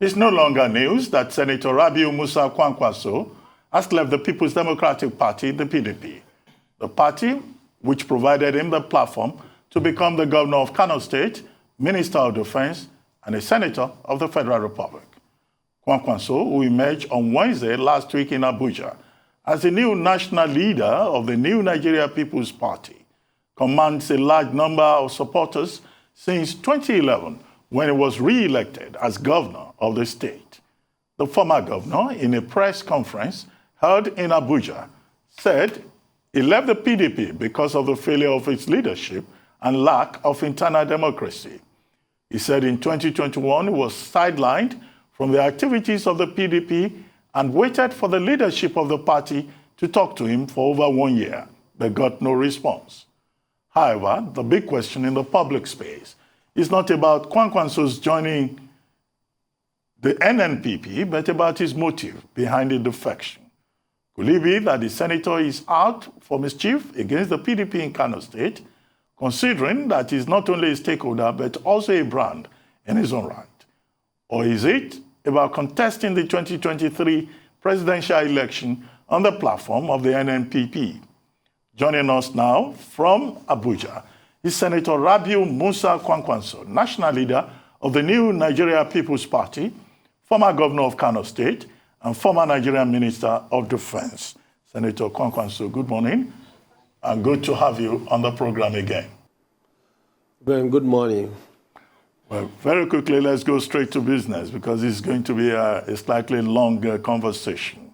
It's no longer news that Senator Rabiu Musa Kwankwaso has left the People's Democratic Party, the PDP, the party which provided him the platform to become the Governor of Kano State, Minister of Defense, and a Senator of the Federal Republic. Kwankwaso, who emerged on Wednesday last week in Abuja as the new national leader of the new Nigeria People's Party, commands a large number of supporters since 2011, when he was re-elected as governor of the state. The former governor, in a press conference held in Abuja, said he left the PDP because of the failure of its leadership and lack of internal democracy. He said in 2021 he was sidelined from the activities of the PDP and waited for the leadership of the party to talk to him for over 1 year, but got no response. However, the big question in the public space is not about Kwankwaso's joining the NNPP, but about his motive behind the defection. Could it be that the senator is out for mischief against the PDP in Kano State, considering that he's not only a stakeholder, but also a brand in his own right? Or is it about contesting the 2023 presidential election on the platform of the NNPP? Joining us now from Abuja is Senator Rabiu Musa Kwankwaso, national leader of the new Nigeria People's Party, former governor of Kano State, and former Nigerian Minister of Defense. Senator Kwankwaso, good morning, and good to have you on the program again. Good morning. Well, very quickly, let's go straight to business, because it's going to be a slightly longer conversation.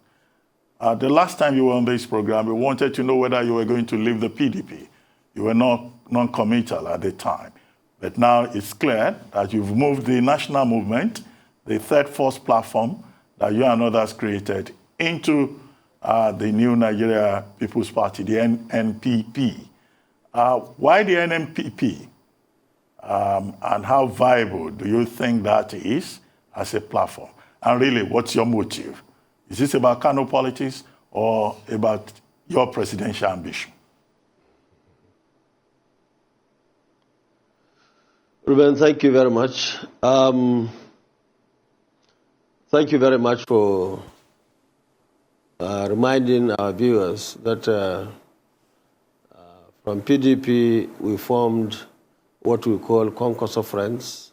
The last time you were on this program, we wanted to know whether you were going to leave the PDP. You were not non-committal at the time. But now it's clear that you've moved the national movement, the third force platform that you and others created, into the new Nigeria People's Party, the NNPP. Why the NNPP? And how viable do you think that is as a platform? And really, what's your motive? Is this about Kano politics or about your presidential ambition? Ruben, thank you very much. Thank you very much for reminding our viewers that from PDP we formed what we call Kwankwaso Friends,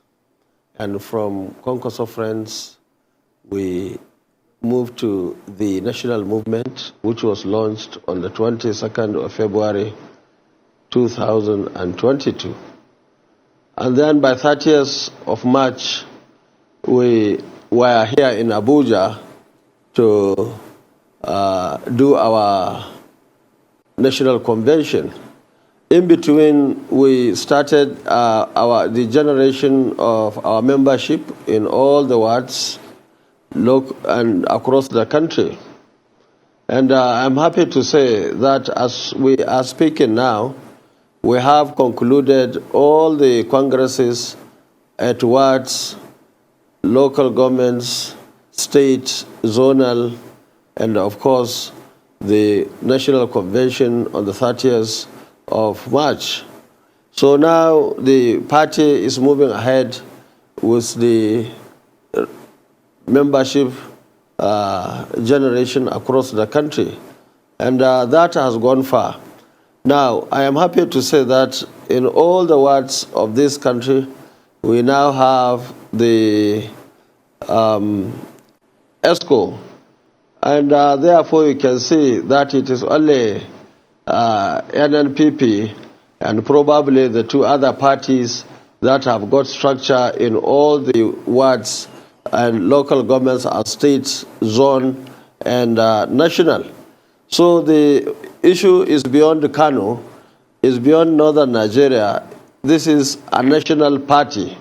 and from Kwankwaso Friends we moved to the national movement, which was launched on the 22nd of February 2022. And then by 30th of March, we were here in Abuja to do our national convention. In between, we started the generation of our membership in all the wards and across the country. And I'm happy to say that as we are speaking now, we have concluded all the congresses at wards, local governments, state, zonal, and of course the national convention on the 30th of March. So now the party is moving ahead with the membership generation across the country, and that has gone far. Now, I am happy to say that in all the wards of this country, we now have the ESCO, and therefore you can see that it is only NNPP and probably the two other parties that have got structure in all the wards and local governments are state, zone, and national. So the issue is beyond Kano, is beyond northern Nigeria. This is a national party.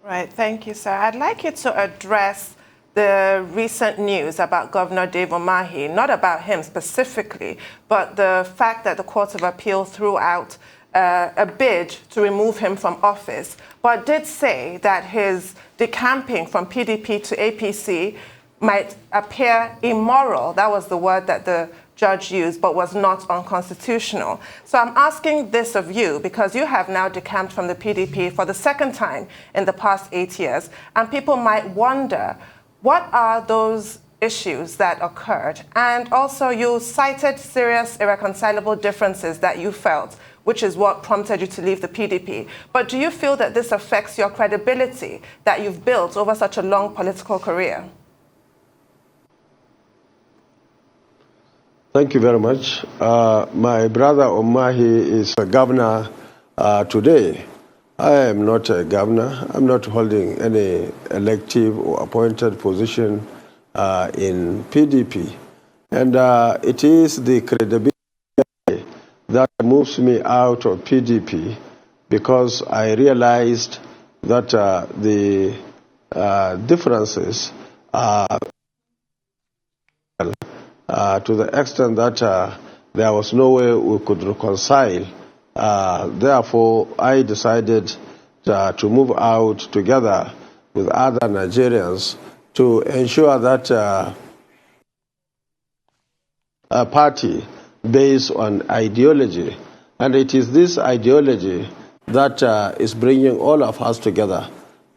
Right, thank you, sir. I'd like you to address the recent news about Governor Dave Umahi, not about him specifically, but the fact that the Court of Appeal threw out a bid to remove him from office, but did say that his decamping from PDP to APC might appear immoral. That was the word that the judge used but was not unconstitutional. So I'm asking this of you because you have now decamped from the PDP for the second time in the past 8 years, and people might wonder, what are those issues that occurred? And also you cited serious irreconcilable differences that you felt, which is what prompted you to leave the PDP. But do you feel that this affects your credibility that you've built over such a long political career? Thank you very much. My brother Omahi is a governor today. I am not a governor. I'm not holding any elective or appointed position in PDP. And it is the credibility that moves me out of PDP because I realized that the differences are to the extent that there was no way we could reconcile. Therefore, I decided to move out together with other Nigerians to ensure that a party based on ideology, and it is this ideology that is bringing all of us together.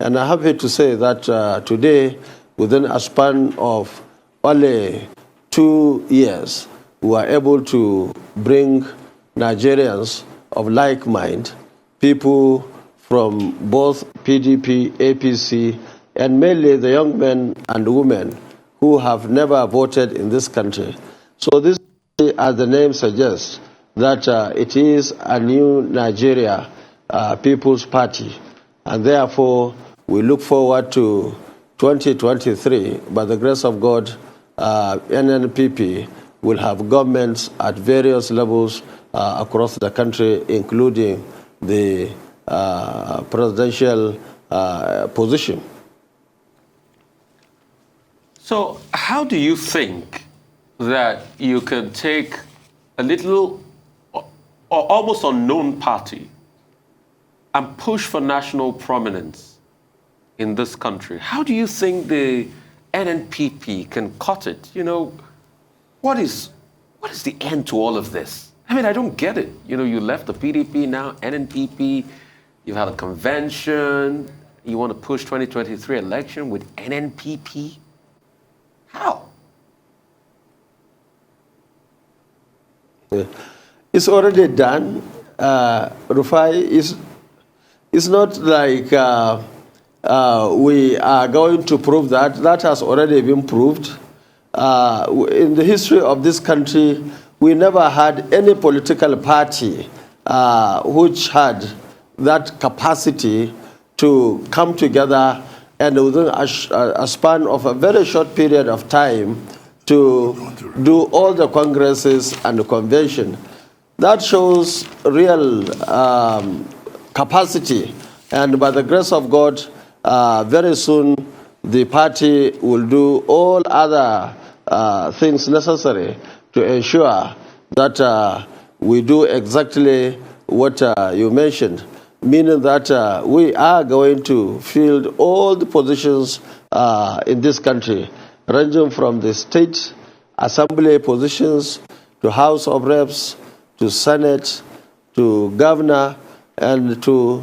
And I'm happy to say that today, within a span of only 2 years, we are able to bring Nigerians of like mind, people from both PDP, APC, and mainly the young men and women who have never voted in this country. So this, as the name suggests, that it is a new Nigeria People's Party, and therefore we look forward to 2023. By the grace of God, NNPP will have governments at various levels across the country, including the presidential position. So how do you think that you can take a little or almost unknown party and push for national prominence in this country? How do you think the NNPP can cut it? You know, what is the end to all of this? I mean, I don't get it. You know, you left the PDP, now NNPP, you've had a convention, you want to push 2023 election with NNPP? How? It's already done. Rufai, it's not like we are going to prove that. That has already been proved. In the history of this country, we never had any political party which had that capacity to come together and within a span of a very short period of time to do all the congresses and the convention. That shows real capacity, and by the grace of God, very soon the party will do all other things necessary to ensure that we do exactly what you mentioned, meaning that we are going to fill all the positions in this country, ranging from the state assembly positions to House of Reps, to Senate, to governor, and to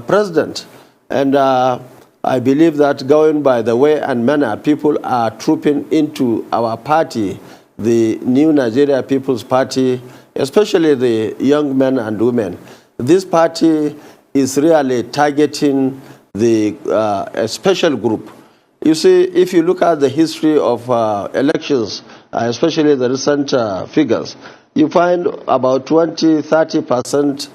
president. And I believe that going by the way and manner people are trooping into our party, the New Nigeria People's Party, especially the young men and women, this party is really targeting a special group. You see, if you look at the history of elections, especially the recent figures, you find about 20–30%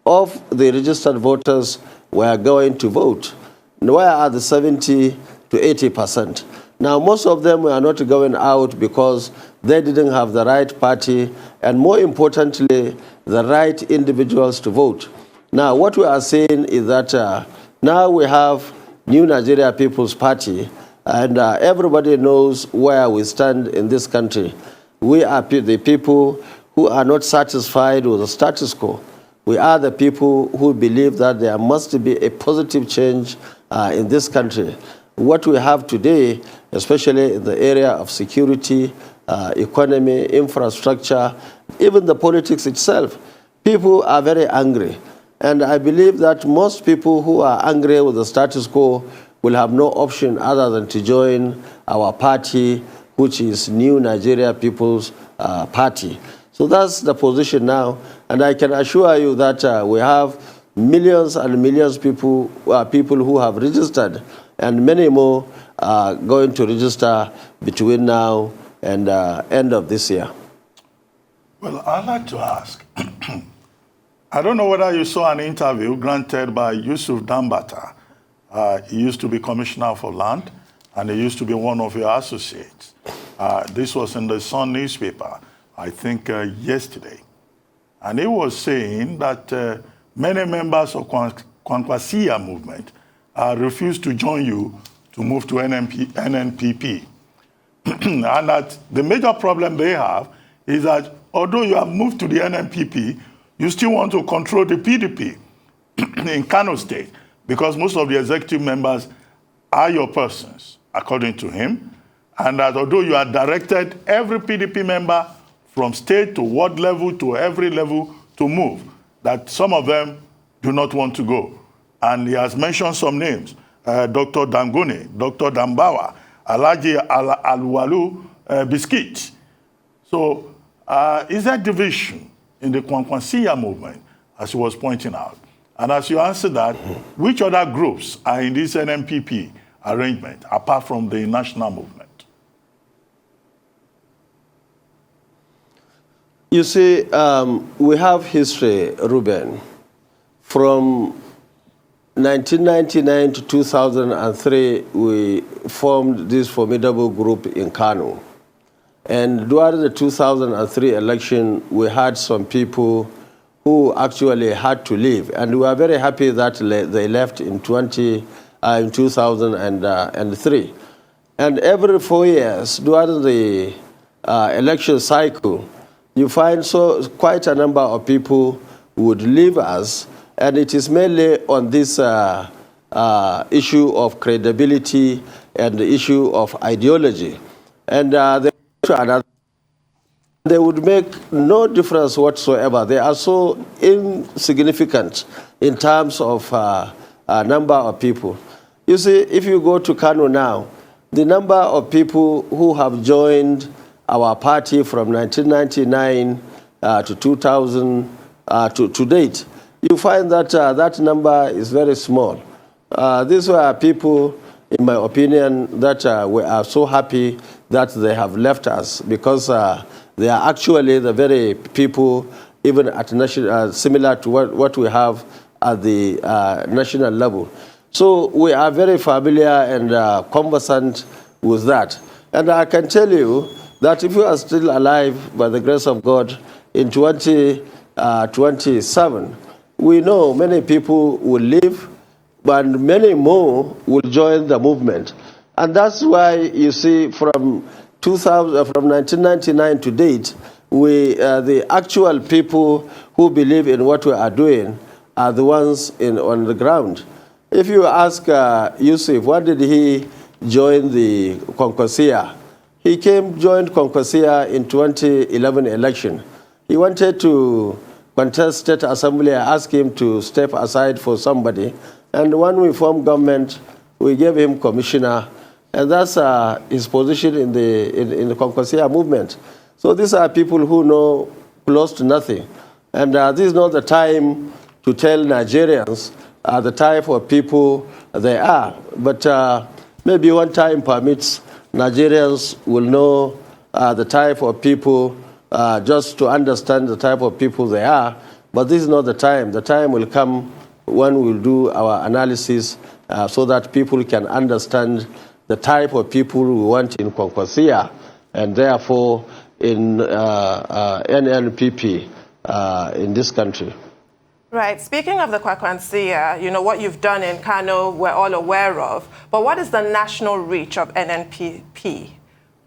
of the registered voters were going to vote. Where are the 70–80%? Now, most of them were not going out because they didn't have the right party and, more importantly, the right individuals to vote. Now, what we are saying is that now we have New Nigeria People's Party, and everybody knows where we stand in this country. We are the people who are not satisfied with the status quo. We are the people who believe that there must be a positive change in this country. What we have today, especially in the area of security, economy, infrastructure, even the politics itself. People are very angry. And I believe that most people who are angry with the status quo will have no option other than to join our party, which is New Nigeria People's Party. So that's the position now. And I can assure you that we have millions and millions of people who have registered, and many more are going to register between now and end of this year. Well, I'd like to ask, I don't know whether you saw an interview granted by Yusuf Dambata. He used to be Commissioner for Land, and he used to be one of your associates. This was in the Sun newspaper, I think yesterday. And he was saying that many members of Kwankwaso movement refused to join you to move to NNPP. And that the major problem they have is that although you have moved to the NNPP, you still want to control the PDP in Kano State, because most of the executive members are your persons, according to him. And that although you have directed every PDP member from state to ward level to every level to move, that some of them do not want to go. And he has mentioned some names, Dr. Dangone, Dr. Dambawa, Alhaji Alwalu Biscuit. So is there division in the Kwankwaso movement, as he was pointing out? And as you answer that, which other groups are in this NNPP arrangement, apart from the national movement? You see, we have history, Ruben. From 1999 to 2003, we formed this formidable group in Kano. And during the 2003 election, we had some people who actually had to leave. And we are very happy that they left in 2003. And every 4 years, during the election cycle, you find quite a number of people would leave us. And it is mainly on this issue of credibility and the issue of ideology. And they would make no difference whatsoever. They are so insignificant in terms of number of people. You see, if you go to Kano now, the number of people who have joined our party from 1999 to 2000 to date, you find that that number is very small. These were people, in my opinion, that we are so happy that they have left us, because they are actually the very people, even at national, similar to what we have at the national level. So we are very familiar and conversant with that. And I can tell you that if you are still alive, by the grace of God, in 2027, we know many people will leave, but many more will join the movement. And that's why you see from 1999 to date, the actual people who believe in what we are doing are the ones on the ground. If you ask Yusuf, why did he join the Kwankwaso? He joined Kwankwaso in 2011 election. He wanted to contest State Assembly. I asked him to step aside for somebody. And when we formed government, we gave him commissioner. And that's his position in the Kwankwaso movement. So these are people who know close to nothing. And this is not the time to tell Nigerians the type of people they are. But maybe when time permits, Nigerians will know the type of people, just to understand the type of people they are. But this is not the time. The time will come when we'll do our analysis so that people can understand the type of people we want in Kwankwaso, and therefore in NNPP in this country. Right. Speaking of the Kwankwaso, you know, what you've done in Kano, we're all aware of. But what is the national reach of NNPP?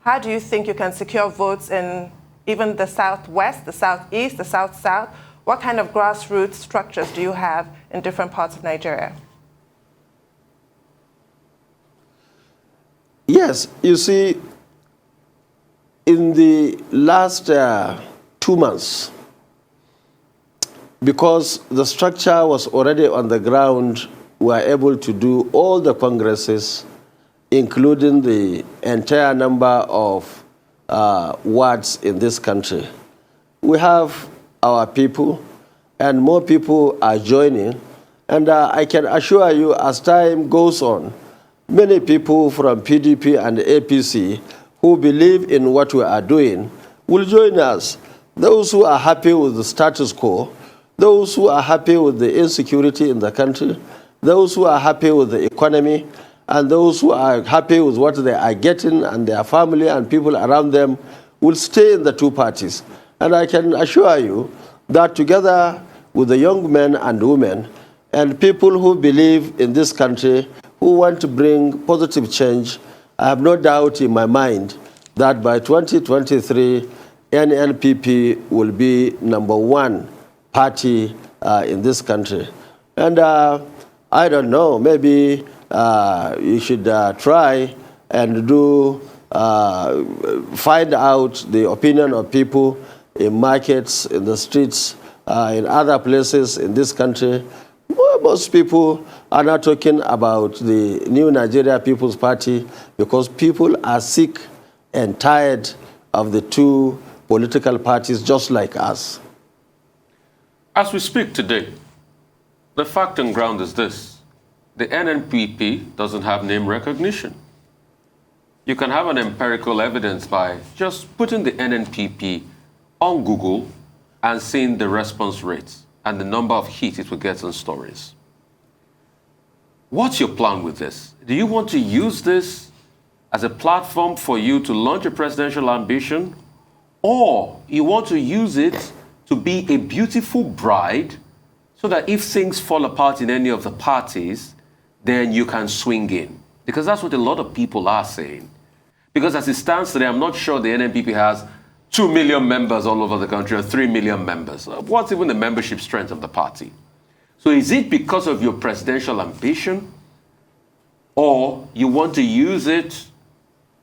How do you think you can secure votes in even the Southwest, the Southeast, the South-South? What kind of grassroots structures do you have in different parts of Nigeria? Yes, you see, in the last 2 months, because the structure was already on the ground, we were able to do all the congresses, including the entire number of wards in this country. We have our people, and more people are joining. And I can assure you, as time goes on, many people from PDP and APC who believe in what we are doing will join us. Those who are happy with the status quo, those who are happy with the insecurity in the country, those who are happy with the economy, and those who are happy with what they are getting and their family and people around them will stay in the two parties. And I can assure you that together with the young men and women and people who believe in this country, who want to bring positive change, I have no doubt in my mind that by 2023, NNPP will be #1 party in this country. And I don't know, maybe you should try and find out the opinion of people in markets, in the streets, in other places in this country. Most people are not talking about the new Nigeria People's Party because people are sick and tired of the two political parties just like us. As we speak today, the fact and ground is this. The NNPP doesn't have name recognition. You can have an empirical evidence by just putting the NNPP on Google and seeing the response rates and the number of hits it will get on stories. What's your plan with this? Do you want to use this as a platform for you to launch a presidential ambition, or you want to use it to be a beautiful bride so that if things fall apart in any of the parties, then you can swing in? Because that's what a lot of people are saying. Because as it stands today, I'm not sure the NNPP has 2 million members all over the country or 3 million members. What's even the membership strength of the party? So is it because of your presidential ambition, or you want to use it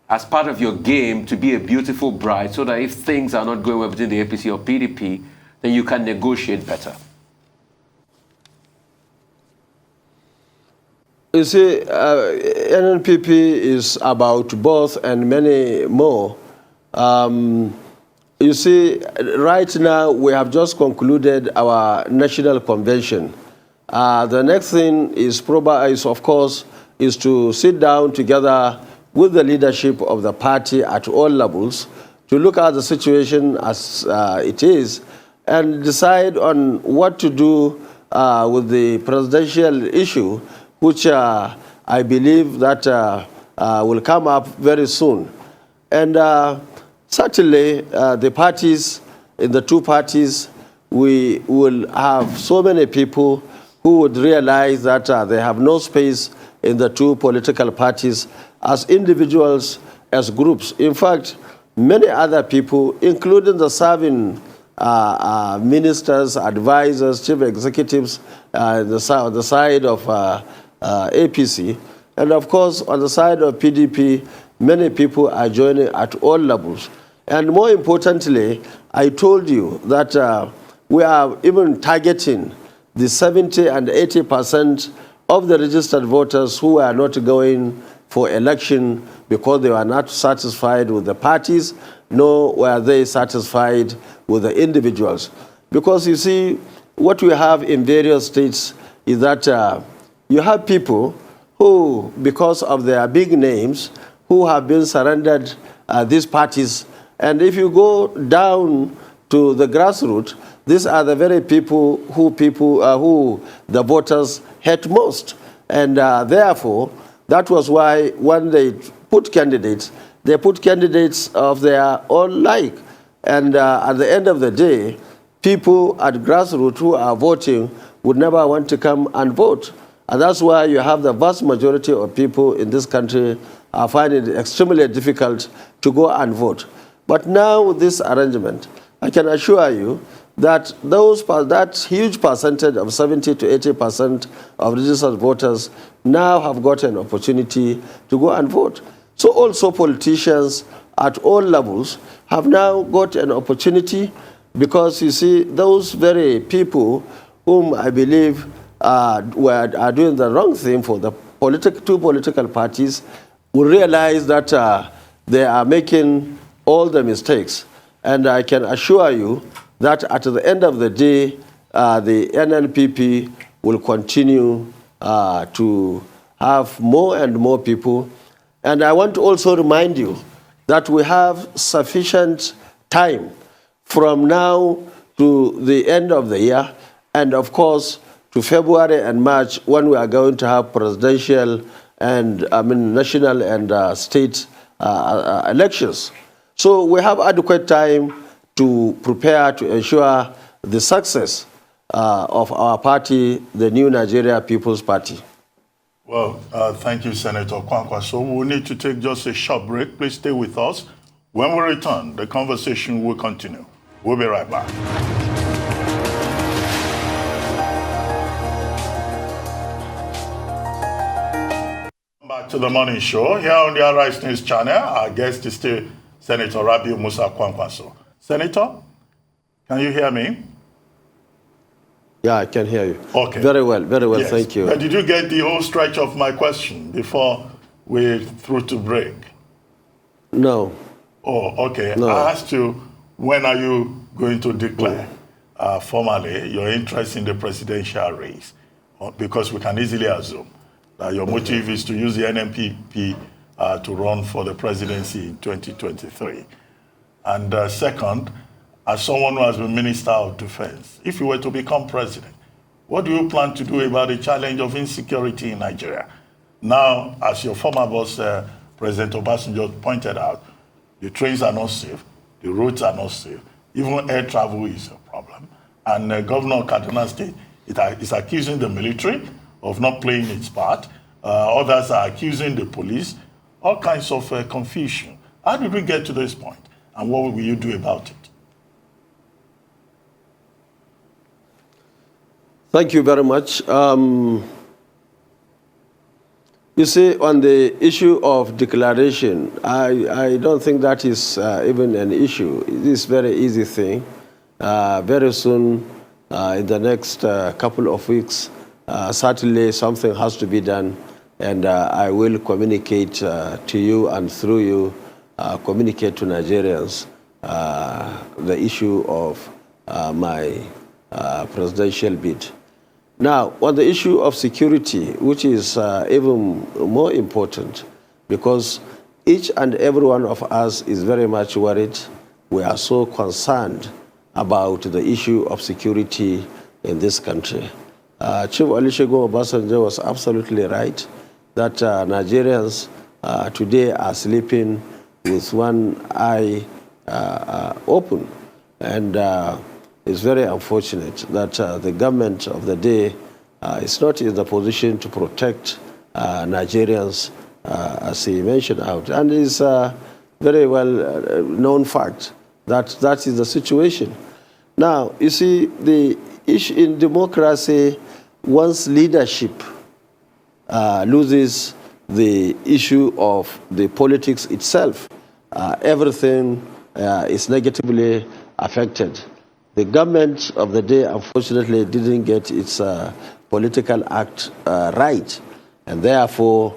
as part of your game to be a beautiful bride so that if things are not going well between the APC or PDP, then you can negotiate better? You see, NNPP is about both and many more. You see, right now we have just concluded our national convention. The next thing is of course, to sit down together with the leadership of the party at all levels to look at the situation as it is and decide on what to do with the presidential issue, which I believe that will come up very soon. And certainly, the parties, in the two parties, we will have so many people who would realize that they have no space in the two political parties as individuals, as groups. In fact, many other people, including the serving ministers, advisors, chief executives, on the side of APC, and of course, on the side of PDP, many people are joining at all levels. And more importantly, I told you that we are even targeting the 70 and 80% of the registered voters who are not going for election because they were not satisfied with the parties, nor were they satisfied with the individuals. Because you see, what we have in various states is that you have people who, because of their big names, who have been surrendered these parties. And if you go down to the grassroots, these are the very people who the voters hate most. And therefore, that was why when they put candidates of their own like. And at the end of the day, people at grassroots who are voting would never want to come and vote. And that's why you have the vast majority of people in this country are finding it extremely difficult to go and vote. But now with this arrangement, I can assure you that that huge percentage of 70 to 80% of registered voters now have got an opportunity to go and vote. So also politicians at all levels have now got an opportunity, because you see, those very people whom I believe are doing the wrong thing for the two political parties will realize that they are making all the mistakes. And I can assure you that at the end of the day, the NNPP will continue to have more and more people. And I want to also remind you that we have sufficient time from now to the end of the year, and of course to February and March, when we are going to have presidential and national and state elections. So we have adequate time to prepare to ensure the success of our party, the New Nigeria People's Party. Well, thank you, Senator Kwankwaso. We'll need to take just a short break. Please stay with us. When we return, the conversation will continue. We'll be right back. Back to the morning show here on the Arise News channel. Our guest is still Senator Rabiu Musa Kwankwaso. Senator, can you hear me? Yeah, I can hear you. Okay. Very well, Yes. thank you. But did you get the whole stretch of my question before we through to break? No. Oh, okay. No. I asked you, when are you going to declare formally your interest in the presidential race? Because we can easily assume that your motive is to use the NNPP to run for the presidency in 2023. And second, as someone who has been Minister of Defense, if you were to become president, what do you plan to do about the challenge of insecurity in Nigeria? Now, as your former boss, President Obasanjo, pointed out, the trains are not safe, the roads are not safe, even air travel is a problem. And Governor of Kano State is accusing the military of not playing its part. Others are accusing the police, all kinds of confusion. How did we get to this point? And what will you do about it? Thank you very much. You see, on the issue of declaration, I don't think that is even an issue. It is a very easy thing. Very soon, in the next couple of weeks, certainly something has to be done, and I will communicate to you, and through you, communicate to Nigerians the issue of my presidential bid. Now, on the issue of security, which is even more important, because each and every one of us is very much worried. We are so concerned about the issue of security in this country. Chief Olusegun Obasanjo was absolutely right that Nigerians today are sleeping with one eye open. And it's very unfortunate that the government of the day is not in the position to protect Nigerians, as he mentioned out. And it's a very well known fact that that is the situation. Now, you see, the issue in democracy, once leadership loses the issue of the politics itself, everything is negatively affected. The government of the day, unfortunately, didn't get its political act right. And therefore,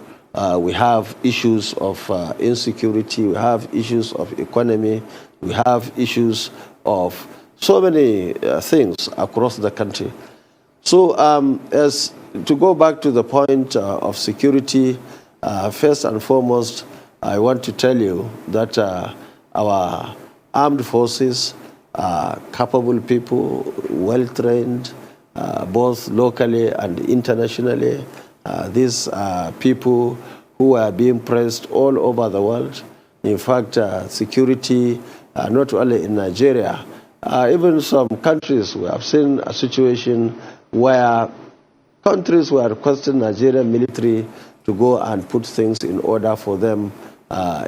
we have issues of insecurity, we have issues of economy, we have issues of so many things across the country. So as to go back to the point of security, first and foremost, I want to tell you that our armed forces are capable people, well-trained, both locally and internationally. These are people who are being praised all over the world. In fact, security, not only in Nigeria, even some countries, we have seen a situation where countries were requesting Nigerian military to go and put things in order for them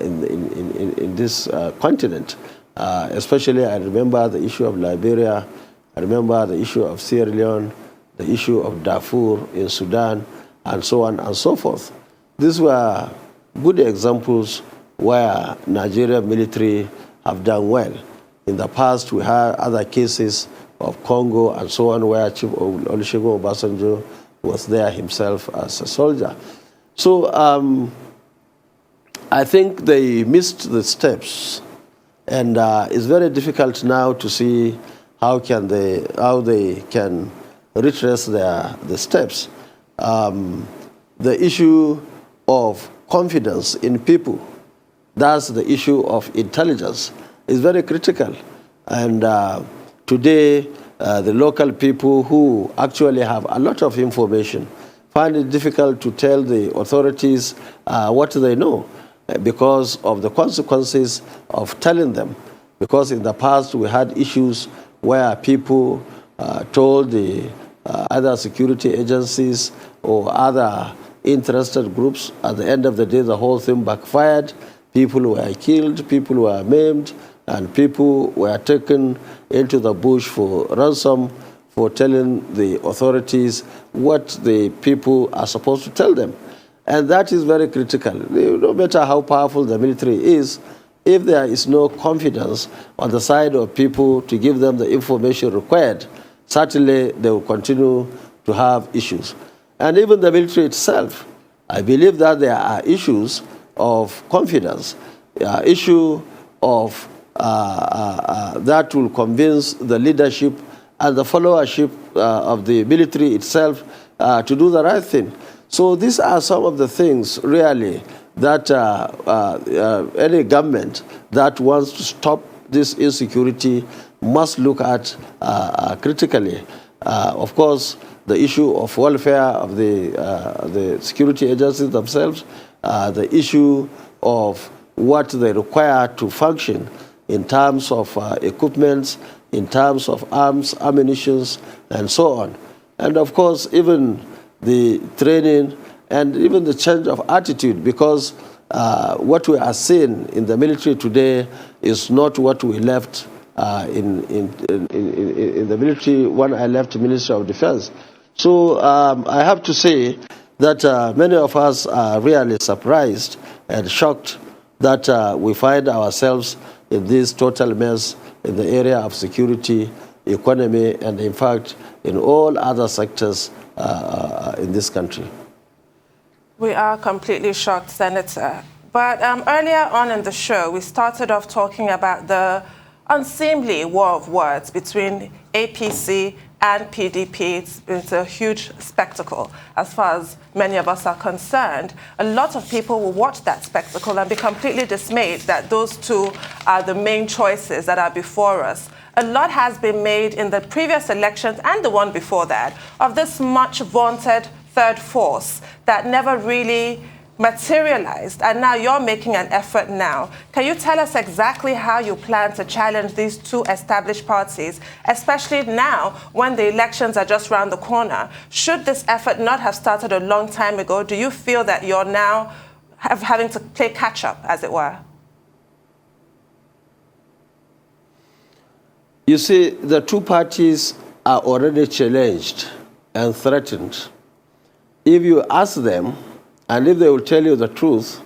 in this continent. Especially, I remember the issue of Liberia, I remember the issue of Sierra Leone, the issue of Darfur in Sudan, and so on and so forth. These were good examples where Nigerian military have done well. In the past, we had other cases of Congo and so on, where Chief Olusegun Obasanjo was there himself as a soldier. So I think they missed the steps, and it's very difficult now to see how they can retrace the steps. The issue of confidence in people, that's the issue of intelligence, is very critical. And today, the local people who actually have a lot of information find it difficult to tell the authorities what they know because of the consequences of telling them. Because in the past, we had issues where people told the other security agencies or other interested groups. At the end of the day, the whole thing backfired. People were killed, people were maimed, and people were taken into the bush for ransom for telling the authorities what the people are supposed to tell them. And that is very critical. No matter how powerful the military is, if there is no confidence on the side of people to give them the information required, certainly they will continue to have issues. And even the military itself, I believe that there are issues of confidence, issue of that will convince the leadership and the followership of the military itself to do the right thing. So these are some of the things, really, that any government that wants to stop this insecurity must look at critically. Of course, the issue of welfare of the security agencies themselves, the issue of what they require to function in terms of equipment, in terms of arms, ammunition, and so on. And of course, even the training and even the change of attitude, because what we are seeing in the military today is not what we left in the military when I left the Ministry of Defense. So I have to say that many of us are really surprised and shocked that we find ourselves in this total mess in the area of security, economy, and in fact, in all other sectors in this country. We are completely shocked, Senator. But earlier on in the show, we started off talking about the unseemly war of words between APC and PDP. It's a huge spectacle as far as many of us are concerned. A lot of people will watch that spectacle and be completely dismayed that those two are the main choices that are before us. A lot has been made in the previous elections and the one before that of this much vaunted third force that never really materialized, and now you're making an effort now. Can you tell us exactly how you plan to challenge these two established parties, especially now when the elections are just around the corner? Should this effort not have started a long time ago, do you feel that you're now having to play catch-up, as it were? You see, the two parties are already challenged and threatened. If you ask them, and if they will tell you the truth,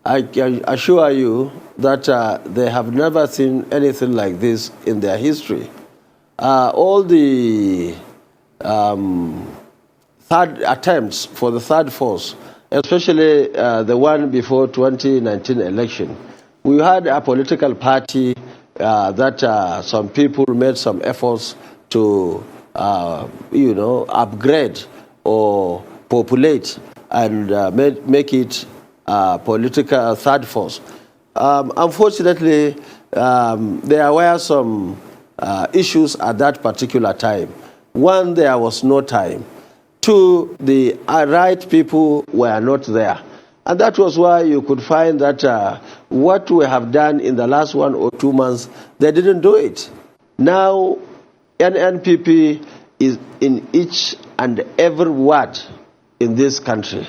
I can assure you that they have never seen anything like this in their history. All the third attempts for the third force, especially the one before 2019 election, we had a political party that some people made some efforts to, upgrade or populate and make it a political third force. Unfortunately, there were some issues at that particular time. One, there was no time. Two, the right people were not there. And that was why you could find that what we have done in the last 1 or 2 months, they didn't do it. Now, NNPP is in each and every ward in this country.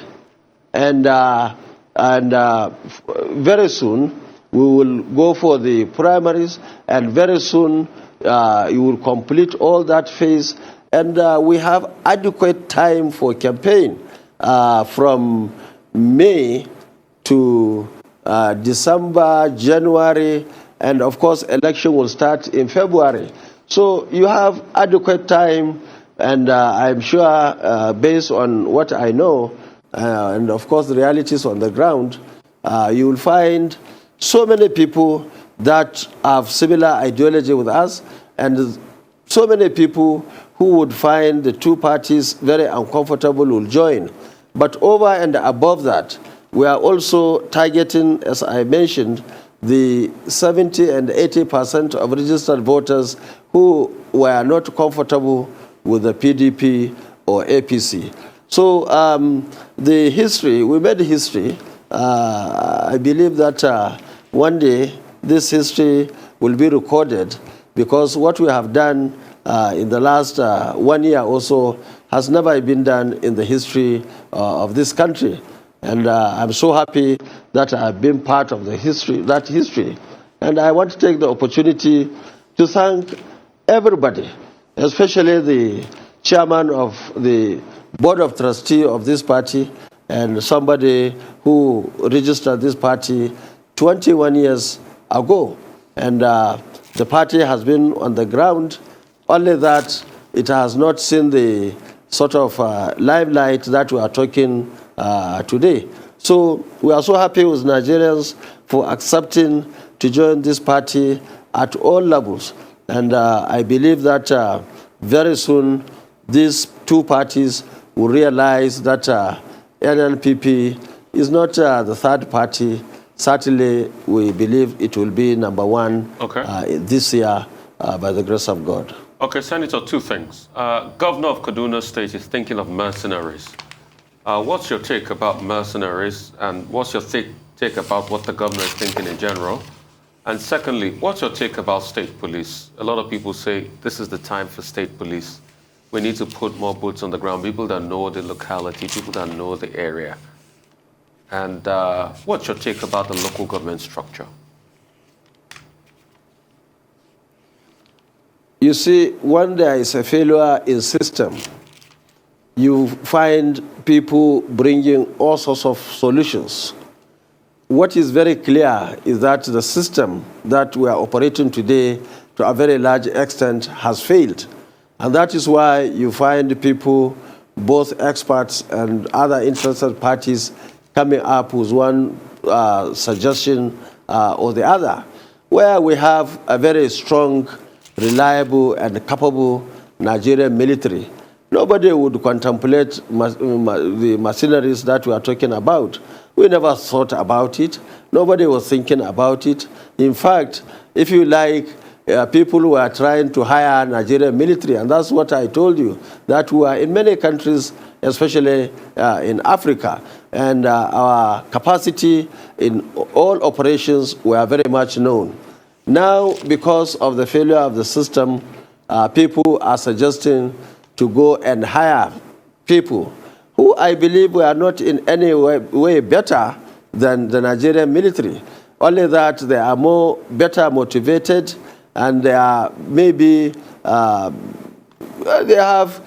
And very soon, we will go for the primaries, and very soon you will complete all that phase. And we have adequate time for campaign from May to December, January, and of course, election will start in February. So you have adequate time, and I'm sure, based on what I know, and of course the realities on the ground, you will find so many people that have similar ideology with us, and so many people who would find the two parties very uncomfortable will join. But over and above that, we are also targeting, as I mentioned, the 70 and 80% of registered voters who were not comfortable with the PDP or APC. So the history, we made history. I believe that one day this history will be recorded, because what we have done in the last 1 year or so has never been done in the history of this country. And I'm so happy that I've been part of that history. And I want to take the opportunity to thank everybody, especially the chairman of the board of trustees of this party, and somebody who registered this party 21 years ago. And the party has been on the ground, only that it has not seen the sort of limelight that we are talking today. So we are so happy with Nigerians for accepting to join this party at all levels. And I believe that very soon these two parties will realize that NNPP is not the third party. Certainly, we believe it will be number one this year by the grace of God. Okay, Senator, two things. Governor of Kano State is thinking of mercenaries. What's your take about mercenaries, and what's your take about what the governor is thinking in general? And secondly, what's your take about state police? A lot of people say this is the time for state police. We need to put more boots on the ground, people that know the locality, people that know the area. And what's your take about the local government structure? You see, when there is a failure in system, you find people bringing all sorts of solutions. What is very clear is that the system that we are operating today, to a very large extent, has failed. And that is why you find people, both experts and other interested parties, coming up with one suggestion or the other, where we have a very strong, reliable, and capable Nigerian military. Nobody would contemplate the mercenaries that we are talking about. We never thought about it. Nobody was thinking about it. In fact, if you like, people were trying to hire Nigerian military, and that's what I told you, that we are in many countries, especially in Africa, and our capacity in all operations were very much known. Now, because of the failure of the system, people are suggesting to go and hire people who I believe were not in any way better than the Nigerian military. Only that they are better motivated, and they are maybe they have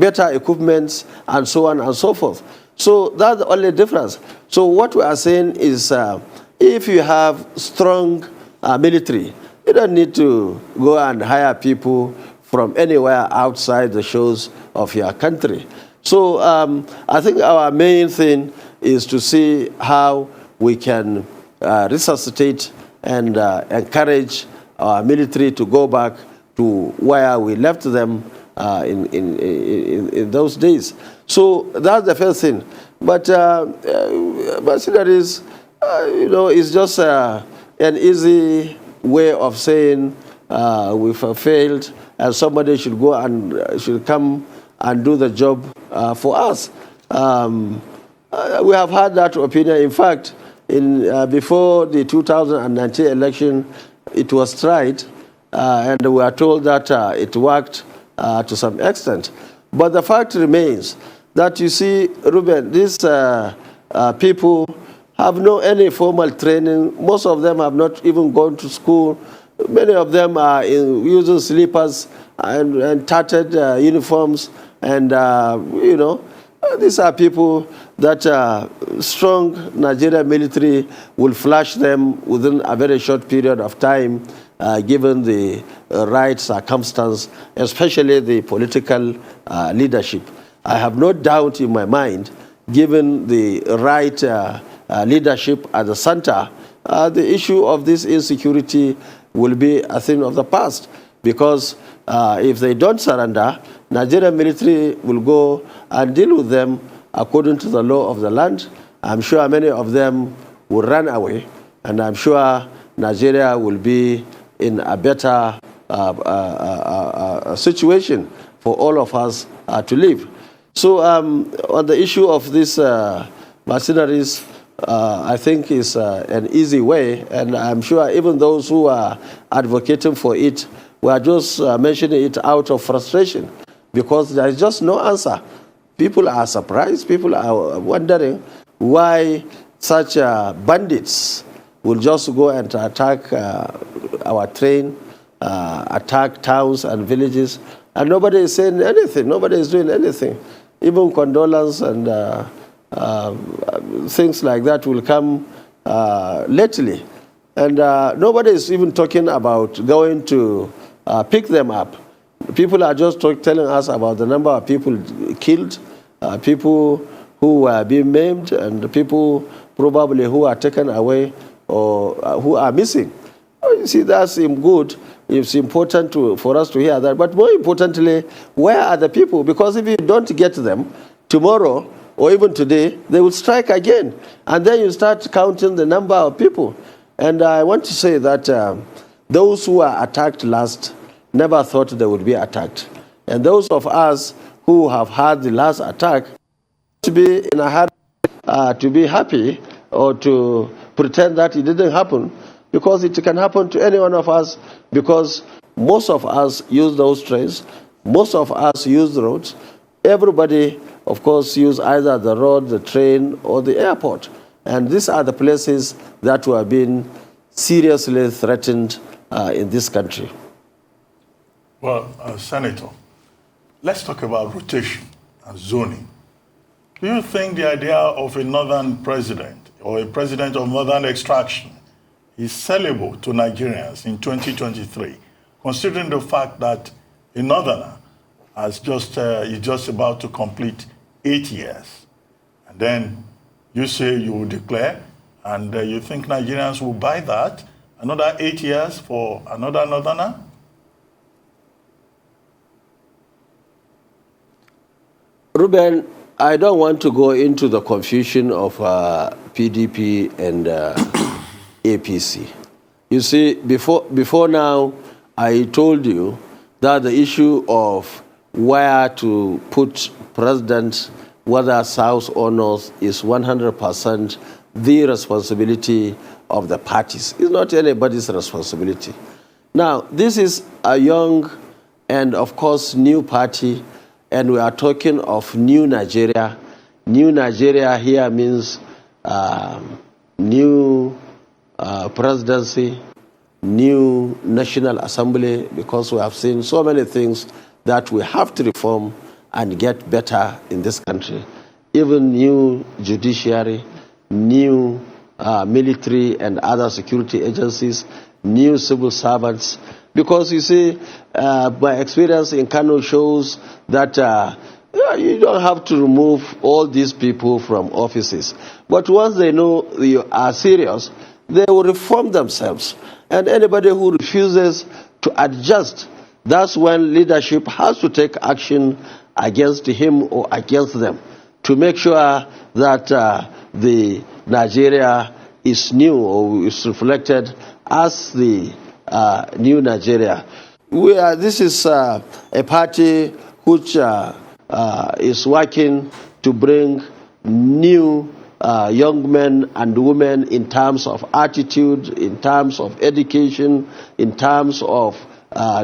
better equipment and so on and so forth. So that's the only difference. So what we are saying is, if you have strong military, you don't need to go and hire people from anywhere outside the shores of your country. So I think our main thing is to see how we can resuscitate and encourage our military to go back to where we left them in those days. So that's the first thing. But mercenaries, it's just an easy way of saying we've failed, and somebody should go and should come and do the job for us. We have had that opinion. In fact, before the 2019 election, it was tried, and we are told that it worked to some extent. But the fact remains that, you see, Ruben, these people have no any formal training. Most of them have not even gone to school. Many of them are using slippers and tattered uniforms. And, these are people that strong Nigerian military will flush them within a very short period of time, given the right circumstance, especially the political leadership. I have no doubt in my mind, given the right leadership at the center, the issue of this insecurity will be a thing of the past, because if they don't surrender, Nigerian military will go and deal with them according to the law of the land. I'm sure many of them will run away, and I'm sure Nigeria will be in a better situation for all of us to live. So on the issue of these mercenaries, I think is an easy way, and I'm sure even those who are advocating for it were just mentioning it out of frustration, because there is just no answer. People are surprised, people are wondering why such bandits will just go and attack our train, attack towns and villages, and nobody is saying anything, nobody is doing anything. Even condolence and things like that will come lately. And nobody is even talking about going to pick them up. People are just telling us about the number of people killed, people who were being maimed, and people probably who are taken away or who are missing. You see, that's good. It's important for us to hear that. But more importantly, where are the people? Because if you don't get them, tomorrow or even today, they will strike again. And then you start counting the number of people. And I want to say that those who were attacked last never thought they would be attacked. And those of us who have had the last attack to be in a hurry to be happy or to pretend that it didn't happen, because it can happen to any one of us, because most of us use those trains, most of us use the roads. Everybody, of course, use either the road, the train, or the airport. And these are the places that were being seriously threatened in this country. Well, Senator, let's talk about rotation and zoning. Do you think the idea of a northern president or a president of northern extraction is sellable to Nigerians in 2023, considering the fact that a northerner is just about to complete 8 years? And then you say you will declare, and you think Nigerians will buy that? Another 8 years for another northerner? Ruben, I don't want to go into the confusion of PDP and APC. You see, before now, I told you that the issue of where to put president, whether south or north, is 100% the responsibility of the parties. It's not anybody's responsibility. Now, this is a young and, of course, new party, and we are talking of new Nigeria. New Nigeria here means new presidency, new National Assembly, because we have seen so many things that we have to reform and get better in this country. Even new judiciary, new military and other security agencies, new civil servants. Because you see, my experience in Kano shows that you don't have to remove all these people from offices. But once they know you are serious, they will reform themselves. And anybody who refuses to adjust, that's when leadership has to take action against him or against them to make sure that the Nigeria is new or is reflected as the new Nigeria. This is a party which is working to bring new young men and women in terms of attitude, in terms of education, in terms of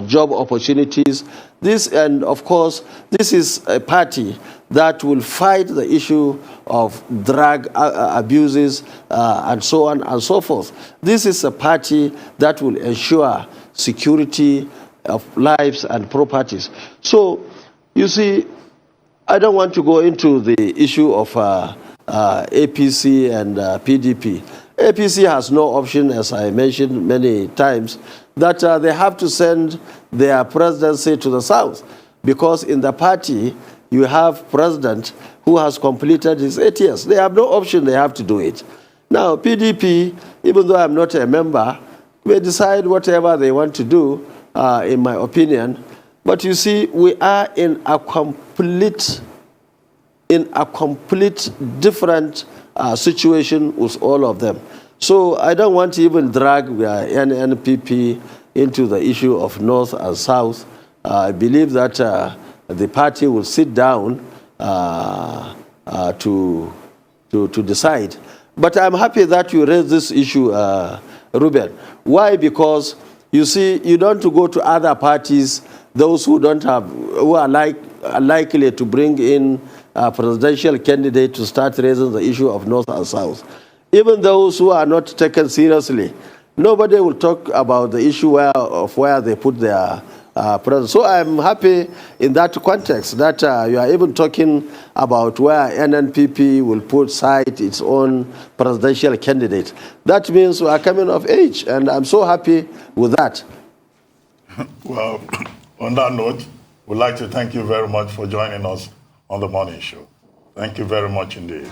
job opportunities. And of course, this is a party that will fight the issue of drug abuses and so on and so forth. This is a party that will ensure security of lives and properties. So, you see, I don't want to go into the issue of APC and PDP. APC has no option, as I mentioned many times, that they have to send their presidency to the south, because in the party you have president who has completed his 8 years. They have no option, they have to do it. Now, PDP, even though I'm not a member, may decide whatever they want to do, in my opinion. But you see, we are in a complete different situation with all of them. So I don't want to even drag NNPP into the issue of North and South. I believe that the party will sit down to decide. But I'm happy that you raised this issue, Ruben. Why? Because you see, you don't go to other parties, those who are likely to bring in a presidential candidate to start raising the issue of North and South. Even those who are not taken seriously, nobody will talk about the issue of where they put their president. So I'm happy in that context that you are even talking about where NNPP will put aside its own presidential candidate. That means we are coming of age, and I'm so happy with that. Well, on that note, we'd like to thank you very much for joining us on the morning show. Thank you very much indeed.